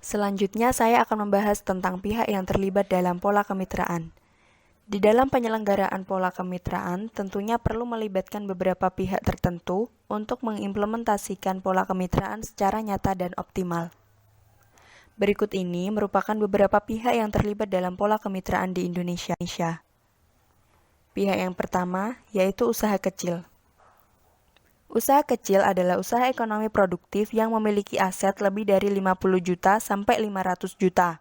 Selanjutnya, saya akan membahas tentang pihak yang terlibat dalam pola kemitraan. Di dalam penyelenggaraan pola kemitraan, tentunya perlu melibatkan beberapa pihak tertentu untuk mengimplementasikan pola kemitraan secara nyata dan optimal. Berikut ini merupakan beberapa pihak yang terlibat dalam pola kemitraan di Indonesia. Pihak yang pertama yaitu usaha kecil. Usaha kecil adalah usaha ekonomi produktif yang memiliki aset lebih dari 50 juta sampai 500 juta.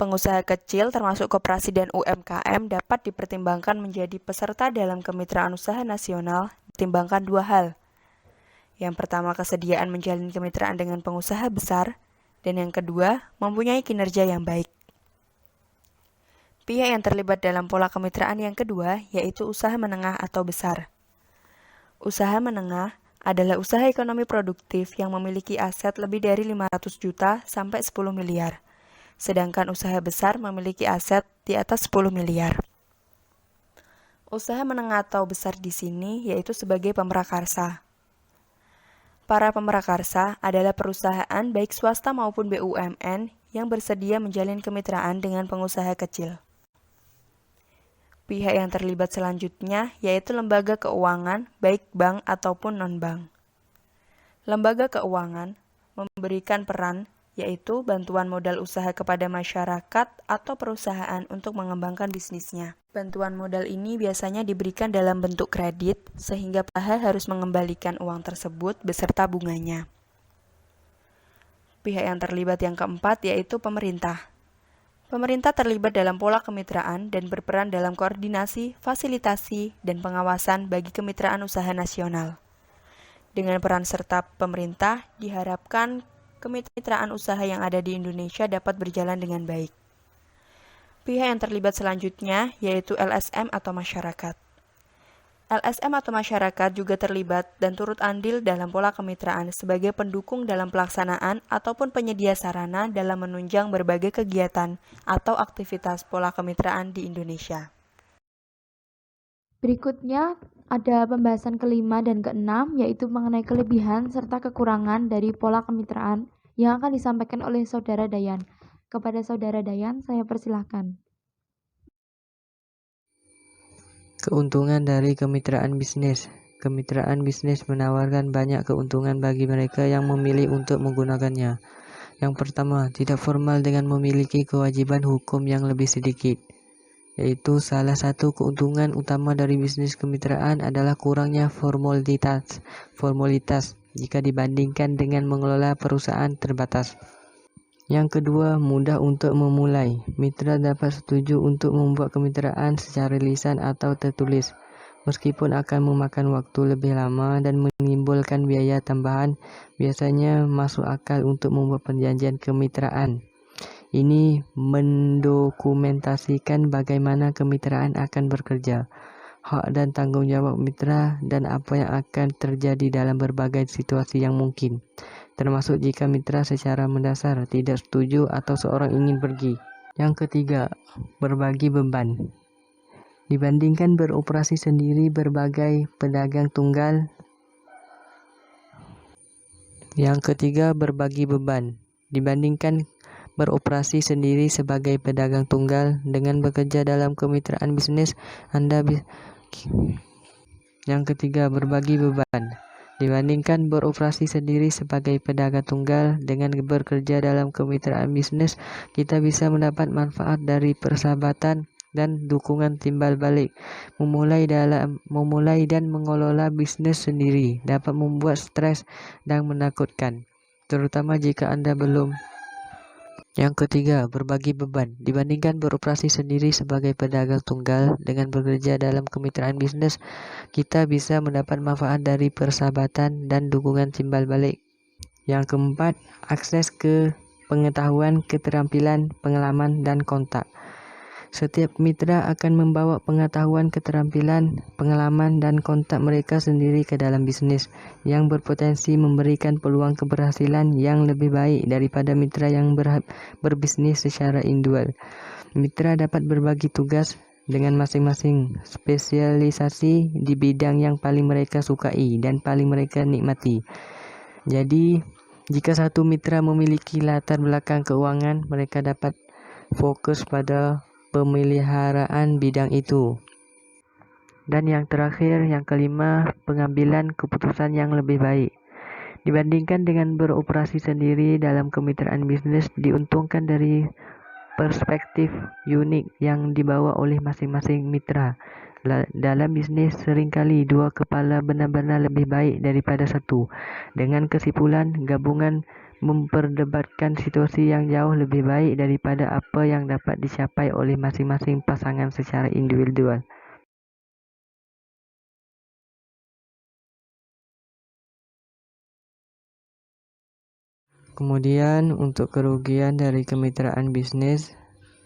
Pengusaha kecil termasuk koperasi dan UMKM dapat dipertimbangkan menjadi peserta dalam kemitraan usaha nasional dipertimbangkan dua hal. Yang pertama, kesediaan menjalin kemitraan dengan pengusaha besar, dan yang kedua, mempunyai kinerja yang baik. Pihak yang terlibat dalam pola kemitraan yang kedua yaitu usaha menengah atau besar. Usaha menengah adalah usaha ekonomi produktif yang memiliki aset lebih dari 500 juta sampai 10 miliar. Sedangkan usaha besar memiliki aset di atas 10 miliar. Usaha menengah atau besar di sini yaitu sebagai pemrakarsa. Para pemrakarsa adalah perusahaan baik swasta maupun BUMN yang bersedia menjalin kemitraan dengan pengusaha kecil. Pihak yang terlibat selanjutnya yaitu lembaga keuangan, baik bank ataupun non-bank. Lembaga keuangan memberikan peran yaitu bantuan modal usaha kepada masyarakat atau perusahaan untuk mengembangkan bisnisnya. Bantuan modal ini biasanya diberikan dalam bentuk kredit, sehingga pihak harus mengembalikan uang tersebut beserta bunganya. Pihak yang terlibat yang keempat yaitu pemerintah. Pemerintah terlibat dalam pola kemitraan dan berperan dalam koordinasi, fasilitasi, dan pengawasan bagi kemitraan usaha nasional. Dengan peran serta pemerintah, diharapkan kemitraan usaha yang ada di Indonesia dapat berjalan dengan baik. Pihak yang terlibat selanjutnya yaitu LSM atau masyarakat. LSM atau masyarakat juga terlibat dan turut andil dalam pola kemitraan sebagai pendukung dalam pelaksanaan ataupun penyedia sarana dalam menunjang berbagai kegiatan atau aktivitas pola kemitraan di Indonesia. Berikutnya ada pembahasan kelima dan keenam, yaitu mengenai kelebihan serta kekurangan dari pola kemitraan yang akan disampaikan oleh Saudara Dayan. Kepada Saudara Dayan, saya persilahkan. Keuntungan dari kemitraan bisnis. Kemitraan bisnis menawarkan banyak keuntungan bagi mereka yang memilih untuk menggunakannya. Yang pertama, tidak formal dengan memiliki kewajiban hukum yang lebih sedikit. Yaitu salah satu keuntungan utama dari bisnis kemitraan adalah kurangnya formalitas jika dibandingkan dengan mengelola perusahaan terbatas. Yang kedua, mudah untuk memulai. Mitra dapat setuju untuk membuat kemitraan secara lisan atau tertulis. Meskipun akan memakan waktu lebih lama dan menimbulkan biaya tambahan, biasanya masuk akal untuk membuat perjanjian kemitraan. Ini mendokumentasikan bagaimana kemitraan akan bekerja, hak dan tanggung jawab mitra, dan apa yang akan terjadi dalam berbagai situasi yang mungkin, termasuk jika mitra secara mendasar tidak setuju atau seorang ingin pergi. Yang ketiga, berbagi beban. Dibandingkan beroperasi sendiri berbagai pedagang tunggal. Yang ketiga, berbagi beban. Dibandingkan beroperasi sendiri sebagai pedagang tunggal, dengan bekerja dalam kemitraan bisnis, Yang ketiga, berbagi beban. Dibandingkan beroperasi sendiri sebagai pedagang tunggal, dengan bekerja dalam kemitraan bisnis, kita bisa mendapat manfaat dari persahabatan dan dukungan timbal balik. Memulai dan mengelola bisnis sendiri dapat membuat stres dan menakutkan, terutama jika Anda belum. Yang ketiga, berbagi beban. Dibandingkan beroperasi sendiri sebagai pedagang tunggal, dengan bekerja dalam kemitraan bisnis, kita bisa mendapat manfaat dari persahabatan dan dukungan timbal balik. Yang keempat, akses ke pengetahuan, keterampilan, pengalaman, dan kontak. Setiap mitra akan membawa pengetahuan, keterampilan, pengalaman, dan kontak mereka sendiri ke dalam bisnis, yang berpotensi memberikan peluang keberhasilan yang lebih baik daripada mitra yang berbisnis secara individual. Mitra dapat berbagi tugas dengan masing-masing spesialisasi di bidang yang paling mereka sukai dan paling mereka nikmati. Jadi, Jika satu mitra memiliki latar belakang keuangan, mereka dapat fokus pada pemeliharaan bidang itu. Dan yang terakhir, yang kelima, pengambilan keputusan yang lebih baik. Dibandingkan dengan beroperasi sendiri dalam kemitraan bisnis, diuntungkan dari perspektif unik yang dibawa oleh masing-masing mitra. Dalam bisnis, seringkali dua kepala benar-benar lebih baik daripada satu. Dengan kesimpulan, gabungan memperdebatkan situasi yang jauh lebih baik daripada apa yang dapat dicapai oleh masing-masing pasangan secara individual. Kemudian, untuk kerugian dari kemitraan bisnis,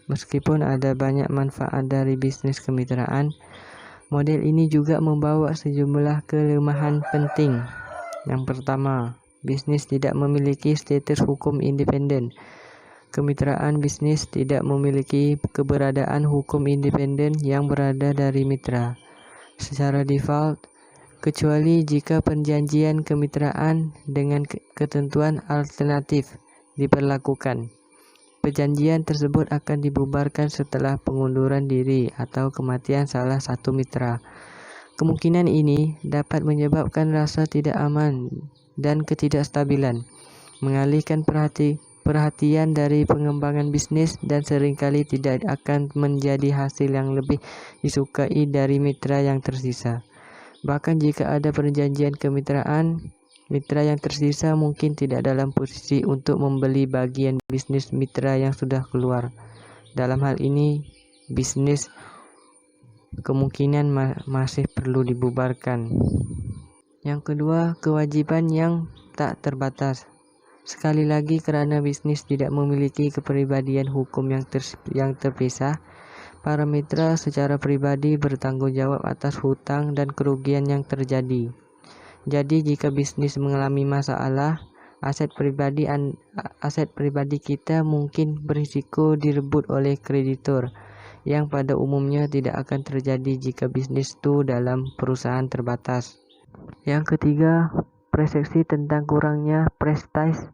meskipun ada banyak manfaat dari bisnis kemitraan, model ini juga membawa sejumlah kelemahan penting. Yang pertama, bisnis tidak memiliki status hukum independen. Kemitraan bisnis tidak memiliki keberadaan hukum independen yang berada dari mitra secara default, kecuali jika perjanjian kemitraan dengan ketentuan alternatif diberlakukan. Perjanjian tersebut akan dibubarkan setelah pengunduran diri atau kematian salah satu mitra. Kemungkinan ini dapat menyebabkan rasa tidak aman dan ketidakstabilan, mengalihkan perhatian dari pengembangan bisnis, dan seringkali tidak akan menjadi hasil yang lebih disukai dari mitra yang tersisa. Bahkan jika ada perjanjian kemitraan, mitra yang tersisa mungkin tidak dalam posisi untuk membeli bagian bisnis mitra yang sudah keluar. Dalam hal ini, bisnis kemungkinan masih perlu dibubarkan. Yang kedua, kewajiban yang tak terbatas. Sekali lagi, karena bisnis tidak memiliki kepribadian hukum yang terpisah, para mitra secara pribadi bertanggung jawab atas hutang dan kerugian yang terjadi. Jadi, jika bisnis mengalami masalah, aset pribadi kita mungkin berisiko direbut oleh kreditor, yang pada umumnya tidak akan terjadi jika bisnis itu dalam perusahaan terbatas. Yang ketiga, persepsi tentang kurangnya prestis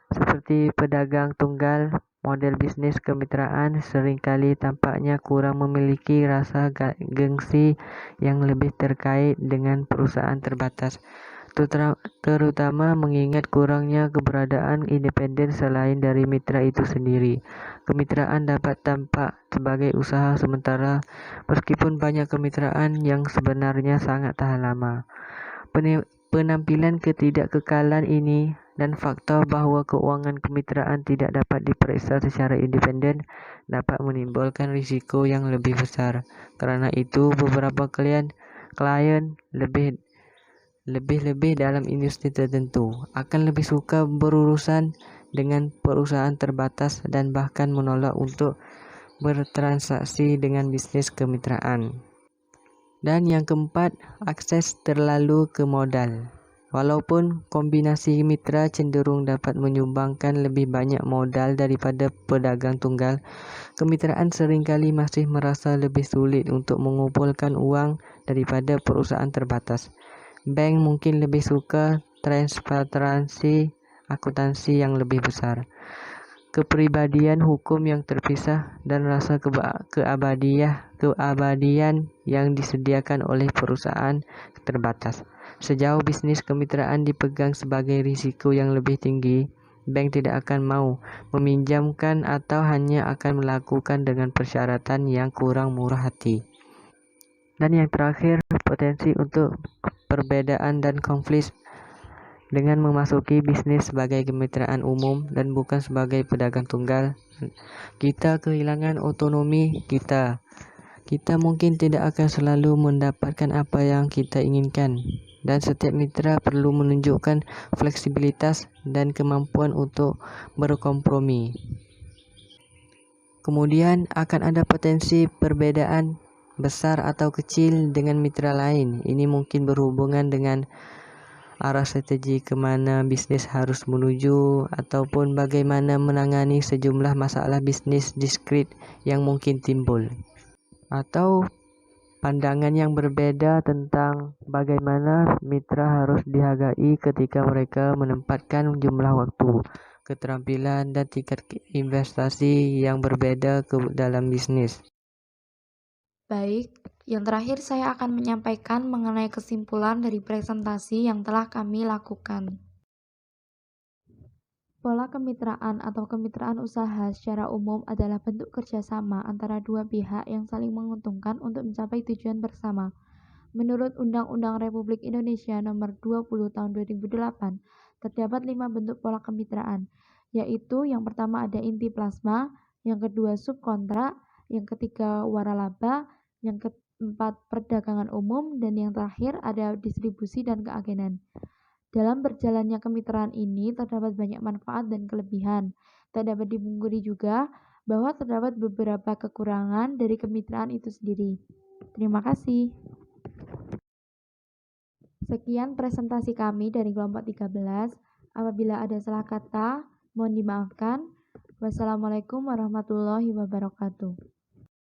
seperti pedagang tunggal. Model bisnis kemitraan seringkali tampaknya kurang memiliki rasa gengsi yang lebih terkait dengan perusahaan terbatas, terutama mengingat kurangnya keberadaan independen selain dari mitra itu sendiri. Kemitraan dapat tampak sebagai usaha sementara, meskipun banyak kemitraan yang sebenarnya sangat tahan lama. Penampilan ketidakkekalan ini dan faktor bahwa keuangan kemitraan tidak dapat diperiksa secara independen dapat menimbulkan risiko yang lebih besar. Karena itu, beberapa klien lebih dalam industri tertentu akan lebih suka berurusan dengan perusahaan terbatas dan bahkan menolak untuk bertransaksi dengan bisnis kemitraan. Dan yang keempat, akses terlalu ke modal. Walaupun kombinasi mitra cenderung dapat menyumbangkan lebih banyak modal daripada pedagang tunggal, kemitraan seringkali masih merasa lebih sulit untuk mengumpulkan uang daripada perusahaan terbatas. Bank mungkin lebih suka transparansi akuntansi yang lebih besar, kepribadian hukum yang terpisah, dan rasa keabadian yang disediakan oleh perusahaan terbatas. Sejauh bisnis kemitraan dipegang sebagai risiko yang lebih tinggi, bank tidak akan mau meminjamkan atau hanya akan melakukan dengan persyaratan yang kurang murah hati. Dan yang terakhir, potensi untuk perbedaan dan konflik. Dengan memasuki bisnis sebagai kemitraan umum dan bukan sebagai pedagang tunggal, kita kehilangan otonomi kita. Kita mungkin tidak akan selalu mendapatkan apa yang kita inginkan, dan setiap mitra perlu menunjukkan fleksibilitas dan kemampuan untuk berkompromi. Kemudian akan ada potensi perbedaan besar atau kecil dengan mitra lain. Ini mungkin berhubungan dengan arah strategi kemana bisnis harus menuju, ataupun bagaimana menangani sejumlah masalah bisnis diskrit yang mungkin timbul. Atau pandangan yang berbeda tentang bagaimana mitra harus dihargai ketika mereka menempatkan jumlah waktu, keterampilan, dan tingkat investasi yang berbeda ke dalam bisnis. Baik, yang terakhir saya akan menyampaikan mengenai kesimpulan dari presentasi yang telah kami lakukan. Pola kemitraan atau kemitraan usaha secara umum adalah bentuk kerjasama antara dua pihak yang saling menguntungkan untuk mencapai tujuan bersama. Menurut Undang-Undang Republik Indonesia Nomor 20 Tahun 2008, terdapat 5 bentuk pola kemitraan, yaitu yang pertama ada inti plasma, yang kedua subkontrak, yang ketiga waralaba, yang keempat perdagangan umum, dan yang terakhir ada distribusi dan keagenan. Dalam berjalannya kemitraan ini terdapat banyak manfaat dan kelebihan. Tak dapat dipungkiri juga bahwa terdapat beberapa kekurangan dari kemitraan itu sendiri. Terima kasih. Sekian presentasi kami dari kelompok 13. Apabila ada salah kata, mohon dimaafkan. Wassalamualaikum warahmatullahi wabarakatuh.